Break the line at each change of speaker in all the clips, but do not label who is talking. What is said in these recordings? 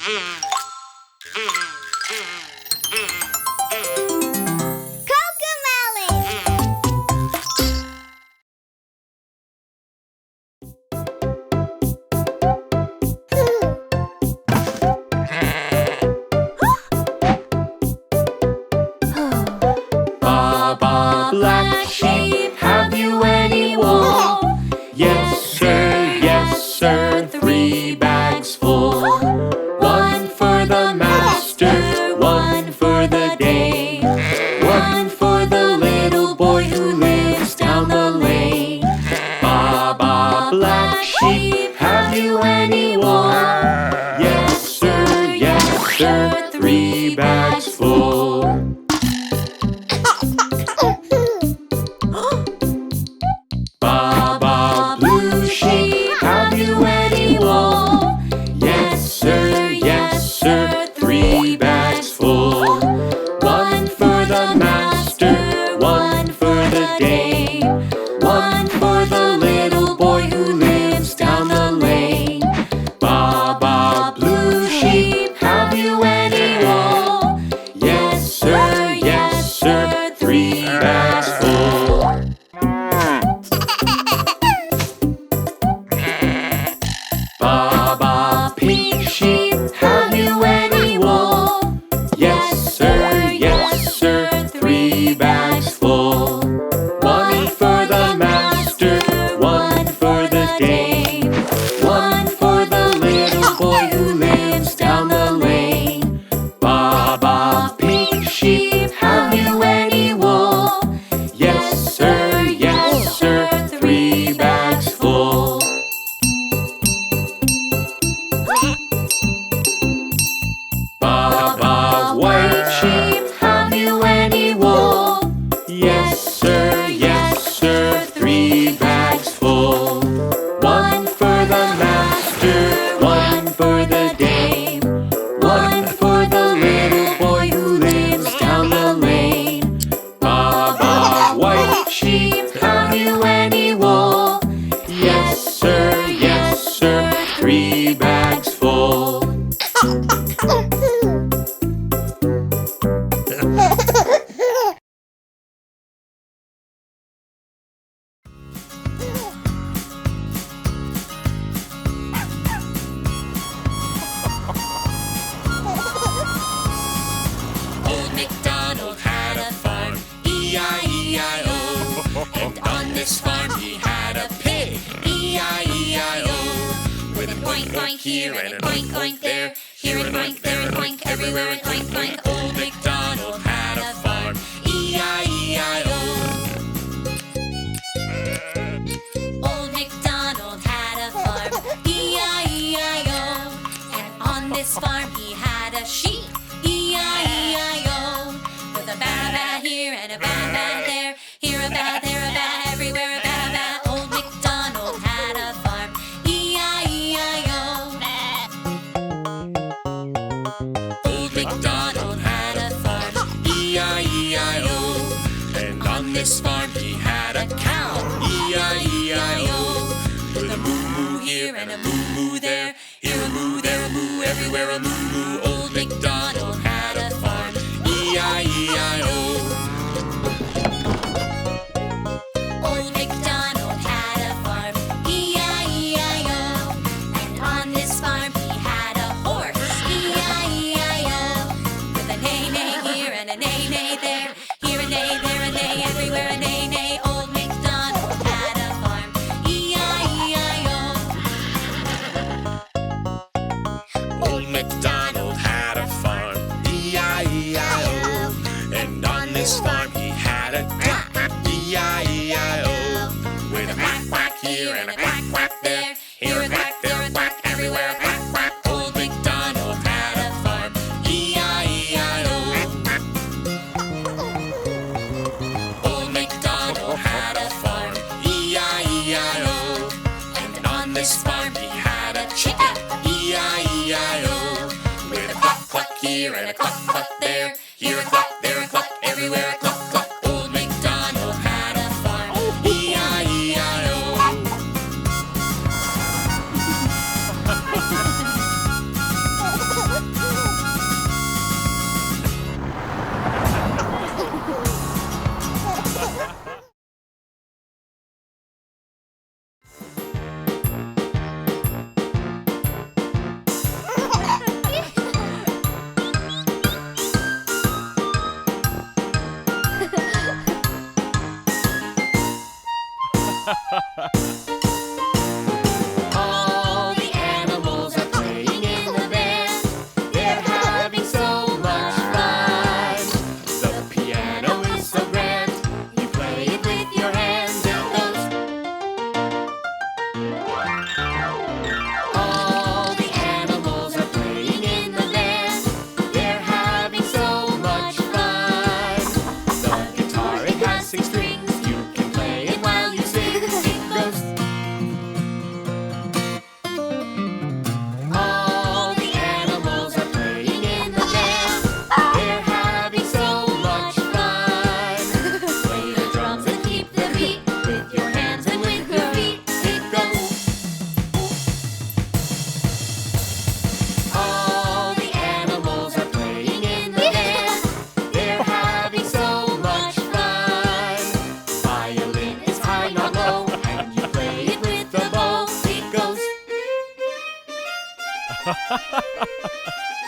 Baa Baa Black Sheep, have you any wool? Yes sir, 3 bags full. 1 for the master, 1 for the dame, 1 for the little boy who lives down the lane. Baa Baa Black Sheep, have you any wool? Yes sir, 3 bags full. Baa Baa Blue Sheep, have you any wool? Yes sir, 3 bags full. 1 for the master, 1 for the dame, 1 for the little boy who lives down the lane. Baa Baa Blue Sheep, have you any wool? Yes sir, 3 bags full. Baa Baa Pink Sheep, have you any wool? Yes sir, 3 bags full. 1 for the master, 1 for the dame, 1 for the little boy who lives down the lane. Baa Baa Pink Sheep, have you any wool? Yes sir, 3 bags full. Baa Baa White Sheep, have you any wool? Yes sir, 3 bags full. 1 for the master, 1 for the dame, 1 for the little boy who lives down the lane. Baa Baa White Sheep, have you any wool? Yes sir, 3 bags full. Old MacDonald had a farm, E-I-E-I-O. And on this farm he had a pig, E-I-E-I-o. With a boink boink here and a boink boink there, here and boink, there and boink, everywhere and boink boink. Old MacDonald had a farm, E-I-E-I-o. Old MacDonald had a farm, E-I-E-I-o. And on this farm he had a sheep, E-I-E-I-o. With a baa baa here and a baa baa there, here a baa, there a baa, everywhere a baa baa. Old MacDonald had a farm, E-I-E-I-o. Old MacDonald had a farm, E-I-E-I-o. And on this farm he had a cow, E-I-E-I-o. With a moo moo here and a moo moo there, here a moo, there a moo, everywhere a moo moo. Old MacDonald had a farm, E-I-E-I-o. Old MacDonald had a farm, E-I-E-I-o. And on this farm he had a horse, E-I-E-I-o. With a neigh neigh here and a neigh neigh there, here a neigh, there a neigh, everywhere a neigh neigh. Old MacDonald had a farm, E-I-E-I-o. Old MacDonald had a farm, E-I-E-I-o. And on this farm he had a duck, E-I-E-I-o. With a quack quack here and a quack quack there, here a quack, there a quack, everywhere a quack quack. Old MacDonald had a farm, E-I-E-I-o. Old MacDonald had a farm, E-I-E-I-o. And on this farm he had a chicken, E-I-E-I-o. With a cluck cluck here and a cluck cluck there, here a cluck, there a cluck, everywhere a cluck cluck. Old MacDonald had a farm, E-I-E-I-o.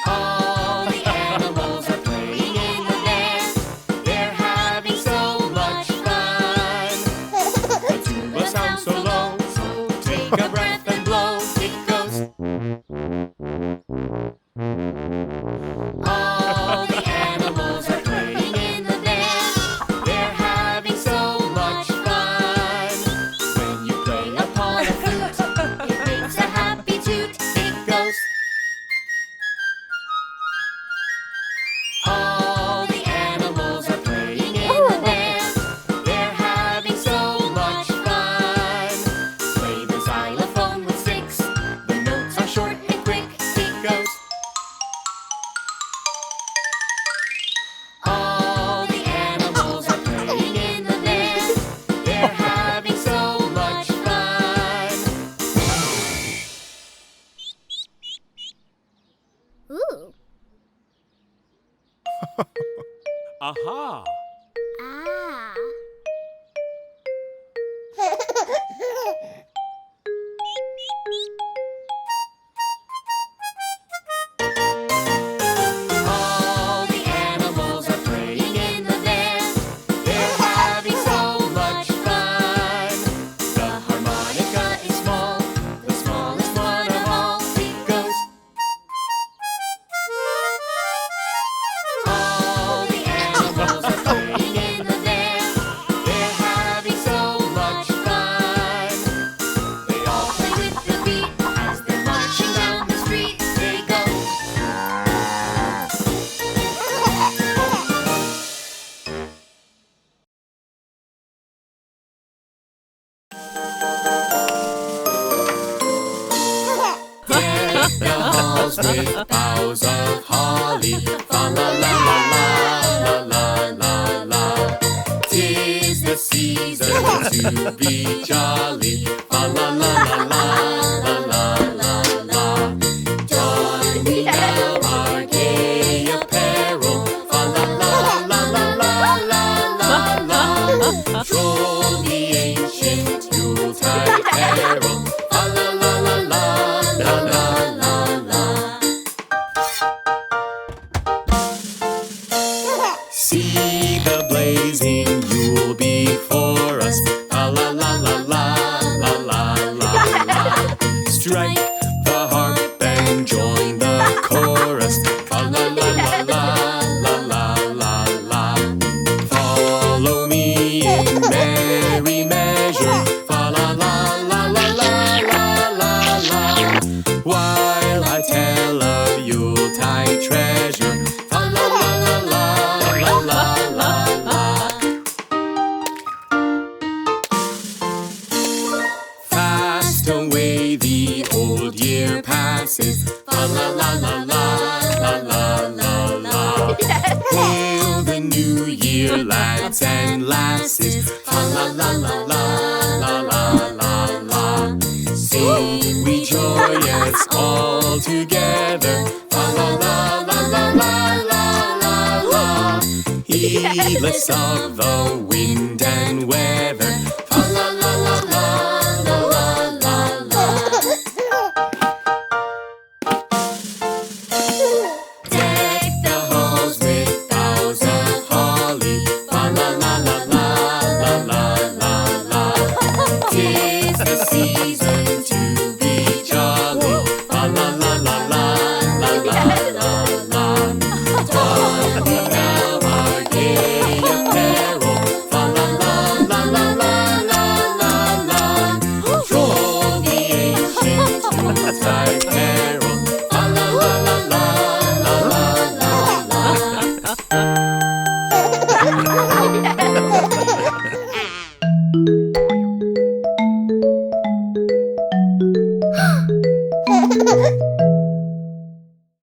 All the animals are playing in the land. They're having so much fun. The tuba sounds so low, so take a breath and blow. It goes. All the animals are playing in the land. They're having so much fun. When you play upon a flute, it makes a happy toot. It goes. All the animals are playing in the land. They're having so much fun. Play the xylophone with sticks. The notes are short and quick. It goes. All the animals are playing in the land. They're having so much fun.
Ooh.
Aha!
Ah.
All the animals are playing in the land. They're having so much fun. The harmonica is small, the smallest one of all. It goes. All the animals are playing in the land. They're having so much fun. They all play with the beat as they're marching down the street. They go. Deck the halls with boughs of holly. Fa la la la la la la la. 'Tis the season to be jolly. Fa la la la la la la la. Don we now our gay apparel. Fa la la la la la la la. Troll the ancient Yuletide carol. Fa la la la la la la la la. See the blazing Yule before us. Fa la la la la la la la la. Strike the harp and join the chorus. Fa la la la la la la la la. Follow me in merry measure. Fa la la la la la la la la. While I tell of Yuletide treasure. Fa la la la la la la la la. Fast away the old year passes. Fa la la la la la la la la. Hail the new year, lads and lasses. Fa la la la la la la la la. Sing we joyous all together. Fa la la la la la la la la. Heedless of the wind and weather.